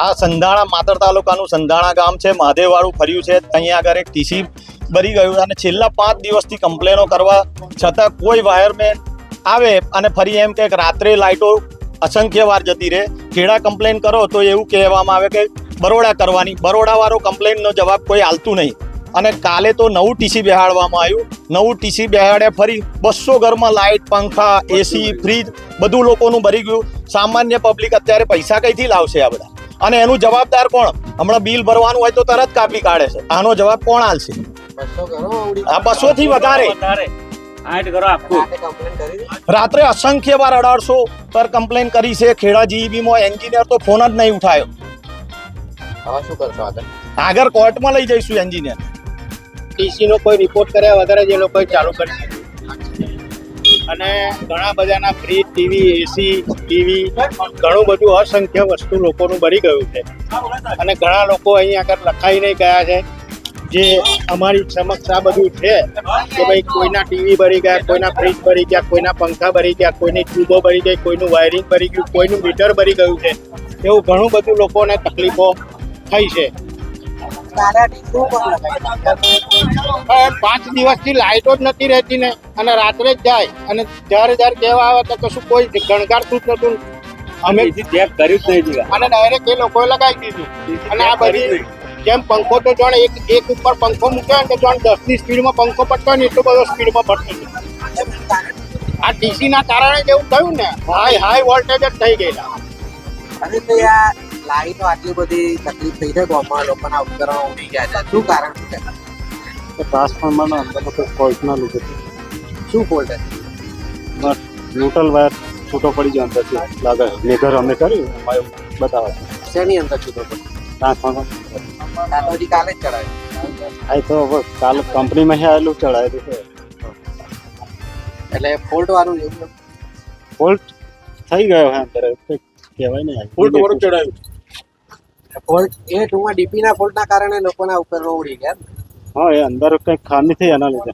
આ સંધાણા માતર તાલુકાનું સંધાણા ગામ છે, મહાદેવવાળું ફર્યું છે. અહીંયા આગળ એક ટીસી બરી ગયું અને છેલ્લા 5 દિવસથી કમ્પ્લેનો કરવા છતાં કોઈ વાયરમેન આવે અને ફરી એમ કે રાત્રે લાઇટો અસંખ્ય વાર જતી રહે. ખેડા કમ્પ્લેન કરો તો એવું કહેવામાં આવે કે બરોડા કરવાની. બરોડાવાળો કમ્પ્લેનનો જવાબ કોઈ આલતું નહીં. અને કાલે તો નવું ટીસી બેહાડવામાં આવ્યું. નવું ટીસી બેહાડે ફરી 200 ઘરમાં લાઇટ, પંખા, એસી, ફ્રીજ બધું લોકોનું ભરી ગયું. સામાન્ય પબ્લિક અત્યારે પૈસા કઈથી લાવશે આ બધા? અને એનું જવાબદાર કોણ? હમણાં બિલ ભરવાનું હોય તો તરત કાપી કાઢે છે. આનો જવાબ કોણ આલશે? 200 થી વધારે. રાત્રે અસંખ્ય વાર 1800 પર કમ્પ્લેન કરી છે. ખેડા જીઈબીમાં એન્જિનિયર તો ફોન જ નહીં ઉઠાયો. શું કરશો આગળ કોર્ટમાં લઈ જઈશું એન્જિનિયર. ટીસી નો કોઈ રિપોર્ટ કર્યા વગર જ એ લોકોએ ચાલુ કરી અને ઘણા બધાના ફ્રીજ, ટીવી, એસી, ટીવી ઘણું બધું અસંખ્ય વસ્તુ લોકોનું ભરી ગયું છે. અને ઘણા લોકો અહીં આગળ લખાઈ નહીં ગયા છે. જે અમારી સમક્ષ આ બધું છે કે ભાઈ કોઈના ટીવી ભરી ગયા, કોઈના ફ્રીજ ભરી ગયા, કોઈના પંખા ભરી ગયા, કોઈની ટ્યુબો ભરી ગઈ, કોઈનું વાયરિંગ ભરી ગયું, કોઈનું મીટર ભરી ગયું છે. એવું ઘણું બધું લોકોને તકલીફો થઈ છે. 5 દિવસથી લાઇટો જ નથી રહેતી ને, અને રાત્રે જ જાય અને જ્યારે કહેવા આવે તો કશું કોઈ ગણકારતું જ નતું. અમે ચેક કર્યું જ નહીં અને ડાયરેક્ટ એ લોકોએ લગાવી દીધું. અને આ બધી જેમ પંખો તો જાણે એક ઉપર પંખો મૂક્યો ને તો જાણે 10ની સ્પીડમાં પંખો પડતો ને એટલો બધો સ્પીડમાં પડતો હતો. આ ટીસીના કારણે જ એવું થયું ને, હાઈ વોલ્ટેજ જ થઈ ગયેલા. લાઈટો આટલી બધી તકલીફ થઈ છે ગામમાં, લોકોના ઉપકરણો ઉડી ગયા છે. શું કારણ છે? ટ્રાન્સફોર્મરના અંદરનો કોઈ ફોલ્ટના લીધે. શું ફોલ્ટ છે? બસ ન્યુટ્રલ વાયર છૂટો પડી જાય અંદરથી લાગે. મેઘર અમે કર્યું એમાં એવું બતાવે છે. શેની અંદર છૂટો પડે? ટ્રાન્સફોર્મર હજી કાલે જ ચડાવ્યું. આ તો હવે કાલ કંપનીમાં આવેલું ચડાવેલું છે. એટલે ફોલ્ટ વાળું એવું ફોલ્ટ થઈ ગયો છે અંદર, કંઈક કહેવાય નહીં. ફોલ્ટ વાળું ચડાવ્યું. ફોલ્ટ એ ટૂંકમાં ડીપી ના ફોલ્ટ ના કારણે લોકોના ઉપકરણો ઉડી ગયા. હા, એ અંદર કંઈક ખામી થઈ એના લીધે.